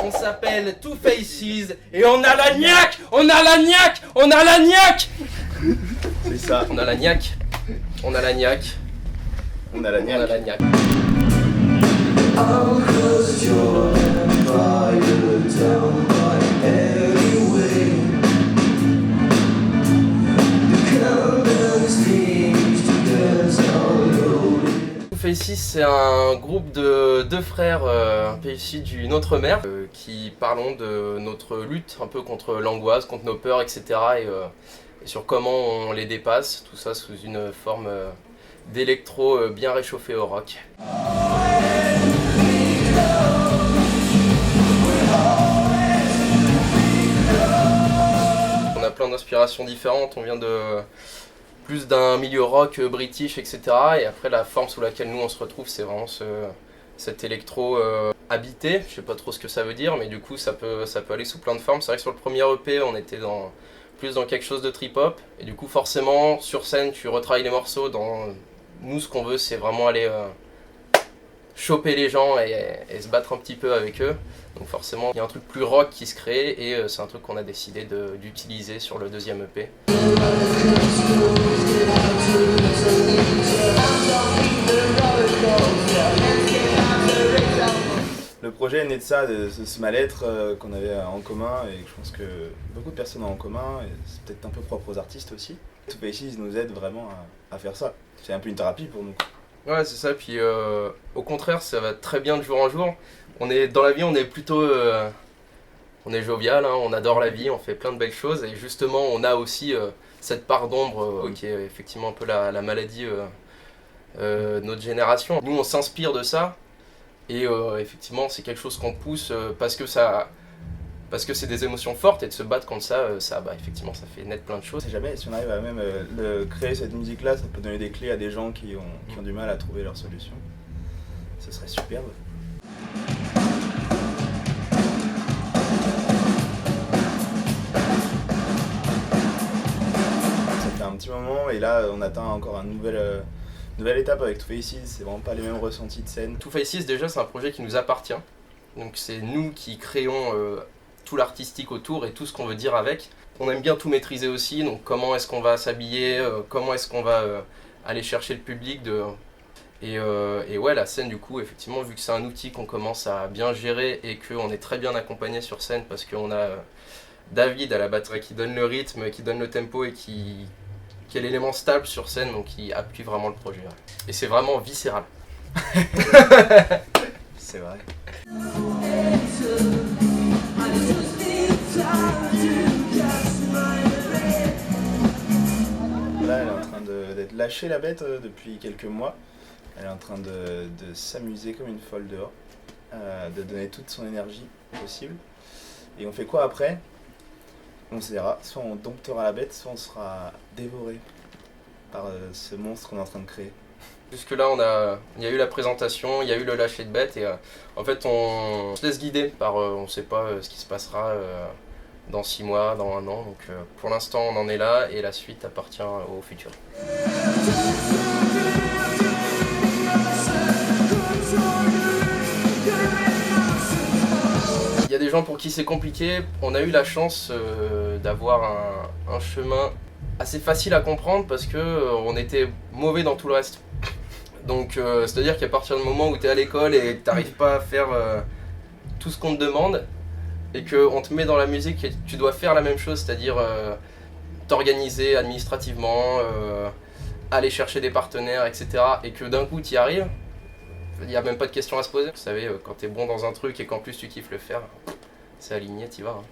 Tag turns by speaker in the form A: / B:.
A: On s'appelle Two Faces et on a la niaque. On a la niaque. On a la niaque.
B: C'est ça.
A: On a la niaque. On a la niaque.
B: On a la
A: On a
B: niaque.
A: la niaque. Two Faces, c'est un groupe de deux frères un peu issus d'une autre mère qui parlons de notre lutte un peu contre l'angoisse, contre nos peurs, etc. Et sur comment on les dépasse, tout ça sous une forme d'électro bien réchauffé au rock. On a plein d'inspirations différentes, on vient de plus d'un milieu rock british, etc. Et après la forme sous laquelle nous on se retrouve, c'est vraiment cet électro habité. Je sais pas trop ce que ça veut dire, mais du coup ça peut aller sous plein de formes. C'est vrai que sur le premier EP on était plus dans quelque chose de trip-hop. Et du coup forcément sur scène tu retravailles les morceaux. Nous ce qu'on veut c'est vraiment aller choper les gens et se battre un petit peu avec eux. Donc forcément il y a un truc plus rock qui se crée et c'est un truc qu'on a décidé d'utiliser sur le deuxième EP.
B: Le projet est né de ça, de ce mal-être qu'on avait en commun et je pense que beaucoup de personnes ont en commun et c'est peut-être un peu propre aux artistes aussi. Two Faces nous aide vraiment à faire ça. C'est un peu une thérapie pour nous.
A: Ouais, c'est ça, puis au contraire ça va très bien de jour en jour. Dans la vie on est plutôt on est jovial, hein, on adore la vie, on fait plein de belles choses et justement on a aussi cette part d'ombre qui est effectivement un peu la maladie de notre génération. Nous on s'inspire de ça et effectivement c'est quelque chose qu'on pousse parce que c'est des émotions fortes et de se battre contre ça, effectivement ça fait naître plein de choses.
B: On sait jamais, si on arrive à même créer cette musique-là, ça peut donner des clés à des gens qui ont du mal à trouver leur solution. Ce serait superbe. Ça fait un petit moment et là on atteint encore une nouvelle étape avec Two Faces, c'est vraiment pas les mêmes ressentis de scène.
A: Two Faces déjà c'est un projet qui nous appartient, donc c'est nous qui créons tout l'artistique autour et tout ce qu'on veut dire avec. On aime bien tout maîtriser aussi, donc comment est-ce qu'on va s'habiller, comment est-ce qu'on va aller chercher le public et ouais, la scène du coup, effectivement, vu que c'est un outil qu'on commence à bien gérer et qu'on est très bien accompagné sur scène parce qu'on a David à la batterie qui donne le rythme, qui donne le tempo et qui est l'élément stable sur scène, donc qui appuie vraiment le projet. Ouais. Et c'est vraiment viscéral.
B: C'est vrai. Là, elle est en train d'être lâchée la bête depuis quelques mois. Elle est en train de s'amuser comme une folle dehors, de donner toute son énergie possible. Et on fait quoi après? On se dira, soit on domptera la bête, soit on sera dévoré par ce monstre qu'on est en train de créer.
A: Jusque là, il y a eu la présentation, il y a eu le lâcher de bête et en fait on se laisse guider par, on ne sait pas ce qui se passera dans 6 mois, dans 1 an. Donc pour l'instant on en est là et la suite appartient au futur. Il y a des gens pour qui c'est compliqué. On a eu la chance d'avoir un chemin assez facile à comprendre parce qu'on était mauvais dans tout le reste. Donc c'est-à-dire qu'à partir du moment où tu es à l'école et que tu n'arrives pas à faire tout ce qu'on te demande et qu'on te met dans la musique et tu dois faire la même chose, c'est-à-dire t'organiser administrativement, aller chercher des partenaires, etc. et que d'un coup tu y arrives, il n'y a même pas de question à se poser. Vous savez, quand tu es bon dans un truc et qu'en plus tu kiffes le faire, c'est aligné, t'y vas. Hein.